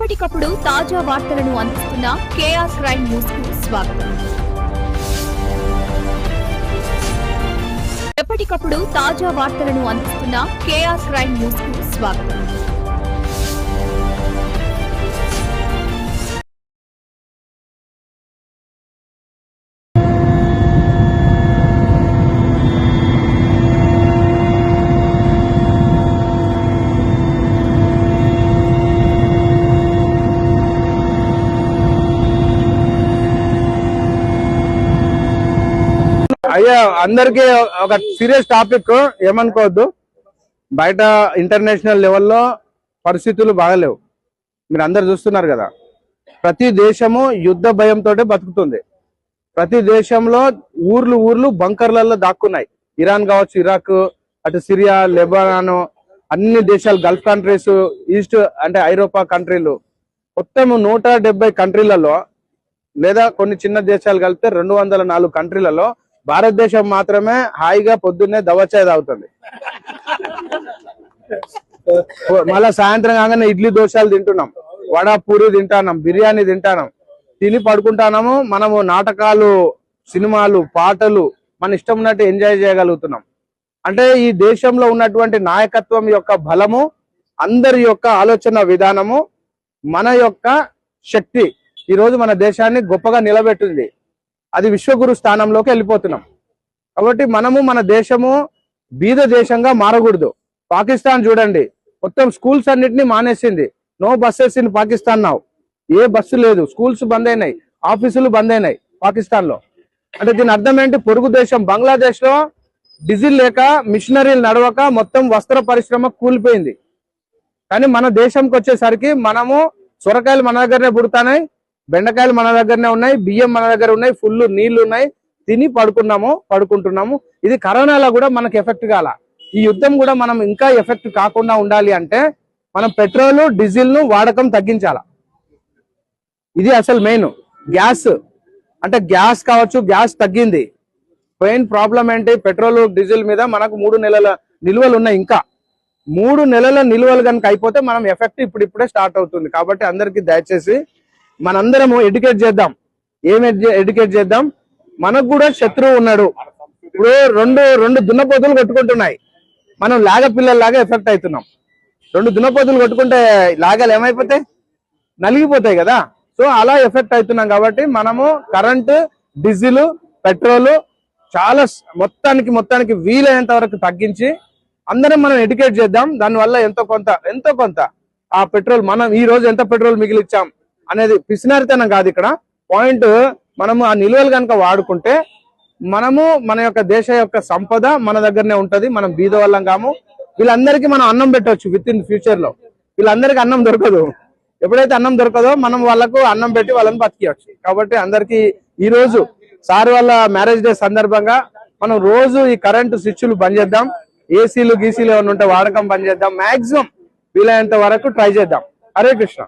ఎప్పటికప్పుడు తాజా వార్తలను అందిస్తున్న కేఆర్ క్రైమ్ న్యూస్ కు స్వాగతం. ఎప్పటికప్పుడు తాజా వార్తలను అందిస్తున్న కేఆర్ క్రైమ్ న్యూస్ కు స్వాగతం. అయ్యా అందరికి ఒక సీరియస్ టాపిక్ ఏమనుకోవద్దు. బయట ఇంటర్నేషనల్ లెవెల్లో పరిస్థితులు బాగలేవు. మీరు అందరు చూస్తున్నారు కదా, ప్రతి దేశము యుద్ధ భయంతో బతుకుతుంది. ప్రతి దేశంలో ఊర్లు బంకర్లలో దాక్కున్నాయి. ఇరాన్ కావచ్చు, ఇరాక్, అటు సిరియా, లెబనాన్, అన్ని దేశాలు, గల్ఫ్ కంట్రీస్, ఈస్ట్ అంటే ఐరోపా కంట్రీలు, మొత్తం 170 కంట్రీలలో లేదా కొన్ని చిన్న దేశాలు కలిపితే 204 కంట్రీలలో భారతదేశం మాత్రమే హాయిగా పొద్దున్నే దవచాయ్ తాగుతుంది. మళ్ళా సాయంత్రం కాగానే ఇడ్లీ దోశలు తింటున్నాం, వడ పూరి తింటాం, బిర్యానీ తింటాం, తిని పడుకుంటాము. మనము నాటకాలు, సినిమాలు, పాటలు మన ఇష్టం ఉన్నట్టు ఎంజాయ్ చేయగలుగుతున్నాం. అంటే ఈ దేశంలో ఉన్నటువంటి నాయకత్వం యొక్క బలము, అందరి యొక్క ఆలోచన విధానము, మన యొక్క శక్తి ఈరోజు మన దేశాన్ని గొప్పగా నిలబెట్టింది. అది విశ్వగురు స్థానంలోకి వెళ్ళిపోతున్నాం. కాబట్టి మనము మన దేశము బీద దేశంగా మారకూడదు. పాకిస్తాన్ చూడండి, మొత్తం స్కూల్స్ అన్నిటినీ మానేసింది. No buses in Pakistan now. ఏ బస్సు లేదు, స్కూల్స్ బంద్ అయినాయి, ఆఫీసులు బంద్ అయినాయి పాకిస్తాన్ లో. అంటే దీని అర్థం ఏంటి? పొరుగు దేశం బంగ్లాదేశ్ లో డీజిల్ లేక, మిషనరీలు నడవక మొత్తం వస్త్ర పరిశ్రమ కూలిపోయింది. కానీ మన దేశంకి వచ్చేసరికి మనము సొరకాయలు మన దగ్గరనే పుడతాయి, బెండకాయలు మన దగ్గరనే ఉన్నాయి, బియ్యం మన దగ్గర ఉన్నాయి, ఫుల్ నీళ్లు ఉన్నాయి, తిని పడుకుంటున్నాము. ఇది కరోనాలో కూడా మనకు ఎఫెక్ట్ కాల. ఈ యుద్ధం కూడా మనం ఇంకా ఎఫెక్ట్ కాకుండా ఉండాలి అంటే మనం పెట్రోల్, డీజిల్ ను వాడకం తగ్గించాల. ఇది అసలు మెయిన్. గ్యాస్ అంటే గ్యాస్ కావచ్చు, గ్యాస్ తగ్గింది. మెయిన్ ప్రాబ్లం ఏంటి? పెట్రోల్, డీజిల్ మీద మనకు 3 నెలల నిల్వలు ఉన్నాయి. ఇంకా 3 నెలల నిల్వలు కనుక అయిపోతే మనం ఎఫెక్ట్ ఇప్పుడిప్పుడే స్టార్ట్ అవుతుంది. కాబట్టి అందరికీ దయచేసి మనందరము ఎడ్యుకేట్ చేద్దాం. ఎడ్యుకేట్ చేద్దాం? మనకు కూడా శత్రువు ఉన్నాడు. ఇప్పుడు రెండు దున్నపోతులు కొట్టుకుంటున్నాయి, మనం లాగ పిల్లల్లాగా ఎఫెక్ట్ అవుతున్నాం. 2 దున్నపోతులు కొట్టుకుంటే లాగాలు ఏమైపోతాయి? నలిగిపోతాయి కదా. సో అలా ఎఫెక్ట్ అవుతున్నాం. కాబట్టి మనము కరెంటు, డీజిల్, పెట్రోల్ చాలా మొత్తానికి వీలైనంత వరకు తగ్గించి అందరం మనం ఎడ్యుకేట్ చేద్దాం. దానివల్ల ఎంతో కొంత ఆ పెట్రోల్, మనం ఈ రోజు ఎంత పెట్రోల్ మిగిలిచ్చాం అనేది పిసినారితనం కాదు ఇక్కడ పాయింట్. మనము ఆ నిల్వలు కనుక వాడుకుంటే మనము మన యొక్క దేశ యొక్క సంపద మన దగ్గరనే ఉంటది. మనం బీద వాళ్ళం కాము. వీళ్ళందరికీ మనం అన్నం పెట్టవచ్చు విత్ ఇన్ ఫ్యూచర్ లో. వీళ్ళందరికీ అన్నం దొరకదు. ఎప్పుడైతే అన్నం దొరకదో మనం వాళ్ళకు అన్నం పెట్టి వాళ్ళని బతికియచ్చు. కాబట్టి అందరికీ ఈ రోజు సార్ వాళ్ళ మ్యారేజ్ డే సందర్భంగా మనం రోజు ఈ కరెంటు స్విచ్లు బంద్ చేద్దాం. ఏసీలు గీసీలు ఏమైనా ఉంటే వాడకం బంద్ చేద్దాం. మాక్సిమం వీలైనంత వరకు ట్రై చేద్దాం. హరే కృష్ణ.